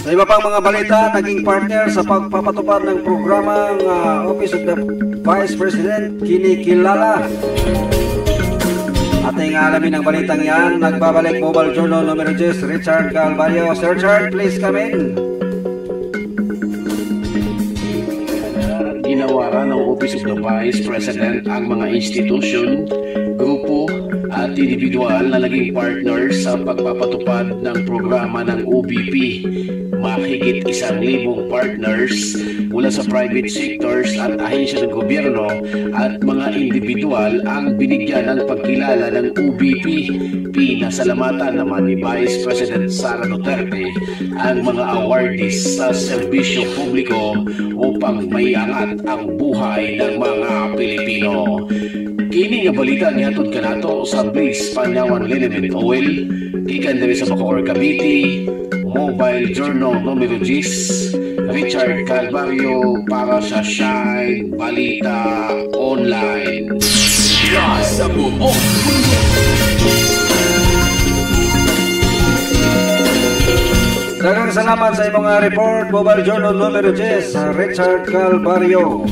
Sa iba pang mga balita, naging partner sa pagpapatupad ng programang Office of the Vice President, kinikilala. Ating alamin ang balitang yan. Nagbabalik Mobile Journal numero 10, Richard Calvario. Sir Richard, please come in. Ginawaran ng Office of the Vice President ang mga institusyon, grupo at individual na naging partners sa pagpapatupad ng programa ng OBP. Mahigit 1,000 partners mula sa private sectors at ahensya ng gobyerno at mga individual ang binigyan ng pagkilala ng OBP. Pinasalamatan naman ni Vice President Sara Duterte ang mga awardees sa serbisyo publiko upang maiangat ang buhay ng mga Pilipino. Kini nga balita nihatod kanato sa Bliss Panyawan Liniment Oil, ikan diri sa Bacoor, Cavite, Mobile Journal numero 10, Richard Calvario para sa Shine Balita Online. Sa buong Daghang salamat sa imong report, Mobile Journal numero 10, Richard Calvario.